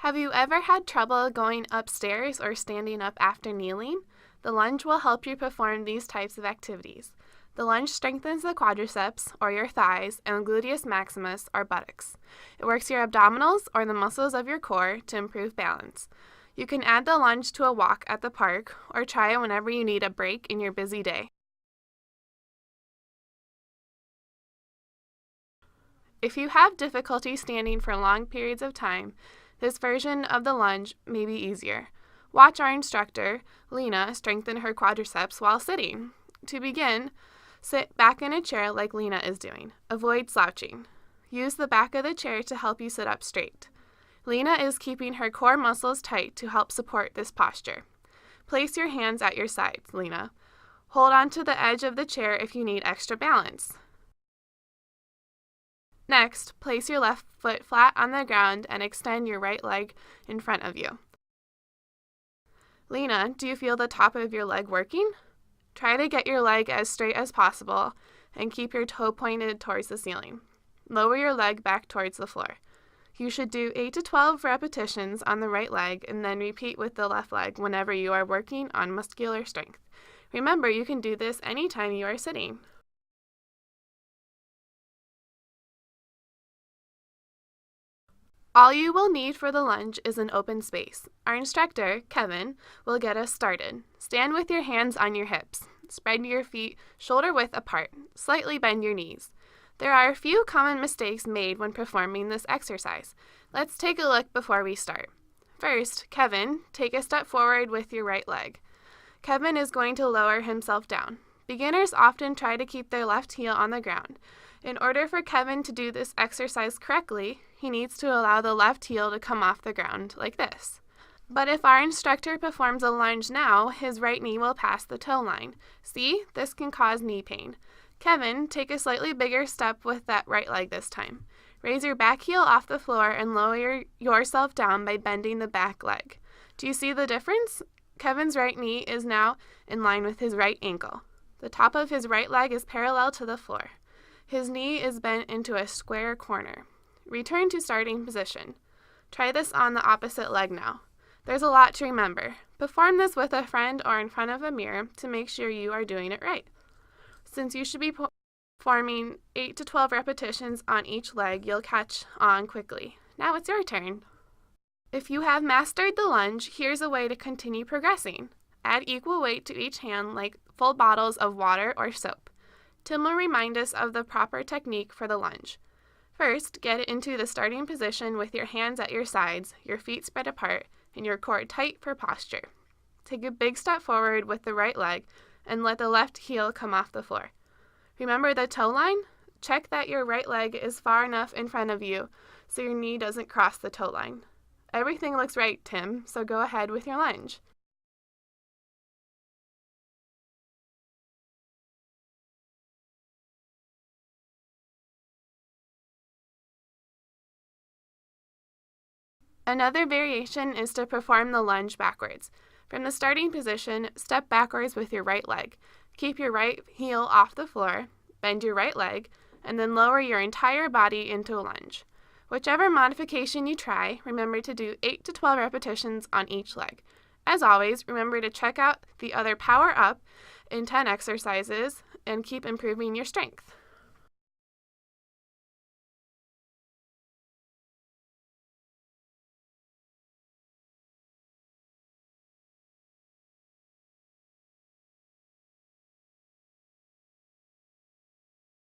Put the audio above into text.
Have you ever had trouble going upstairs or standing up after kneeling? The lunge will help you perform these types of activities. The lunge strengthens the quadriceps, or your thighs, and gluteus maximus, or buttocks. It works your abdominals, or the muscles of your core, to improve balance. You can add the lunge to a walk at the park, or try it whenever you need a break in your busy day. If you have difficulty standing for long periods of time, this version of the lunge may be easier. Watch our instructor, Lena, strengthen her quadriceps while sitting. To begin, sit back in a chair like Lena is doing. Avoid slouching. Use the back of the chair to help you sit up straight. Lena is keeping her core muscles tight to help support this posture. Place your hands at your sides, Lena. Hold on to the edge of the chair if you need extra balance. Next, place your left foot flat on the ground and extend your right leg in front of you. Lena, do you feel the top of your leg working? Try to get your leg as straight as possible and keep your toe pointed towards the ceiling. Lower your leg back towards the floor. You should do 8 to 12 repetitions on the right leg and then repeat with the left leg whenever you are working on muscular strength. Remember, you can do this anytime you are sitting. All you will need for the lunge is an open space. Our instructor, Kevin, will get us started. Stand with your hands on your hips. Spread your feet shoulder width apart. Slightly bend your knees. There are a few common mistakes made when performing this exercise. Let's take a look before we start. First, Kevin, take a step forward with your right leg. Kevin is going to lower himself down. Beginners often try to keep their left heel on the ground. In order for Kevin to do this exercise correctly, he needs to allow the left heel to come off the ground like this. But if our instructor performs a lunge now, his right knee will pass the toe line. See, this can cause knee pain. Kevin, take a slightly bigger step with that right leg this time. Raise your back heel off the floor and lower yourself down by bending the back leg. Do you see the difference? Kevin's right knee is now in line with his right ankle. The top of his right leg is parallel to the floor. His knee is bent into a square corner. Return to starting position. Try this on the opposite leg now. There's a lot to remember. Perform this with a friend or in front of a mirror to make sure you are doing it right. Since you should be performing 8 to 12 repetitions on each leg, you'll catch on quickly. Now it's your turn. If you have mastered the lunge, here's a way to continue progressing. Add equal weight to each hand like full bottles of water or soap. Tim will remind us of the proper technique for the lunge. First, get into the starting position with your hands at your sides, your feet spread apart, and your core tight for posture. Take a big step forward with the right leg and let the left heel come off the floor. Remember the toe line? Check that your right leg is far enough in front of you so your knee doesn't cross the toe line. Everything looks right, Tim, so go ahead with your lunge. Another variation is to perform the lunge backwards. From the starting position, step backwards with your right leg. Keep your right heel off the floor, bend your right leg, and then lower your entire body into a lunge. Whichever modification you try, remember to do 8 to 12 repetitions on each leg. As always, remember to check out the other Power Up in 10 exercises and keep improving your strength.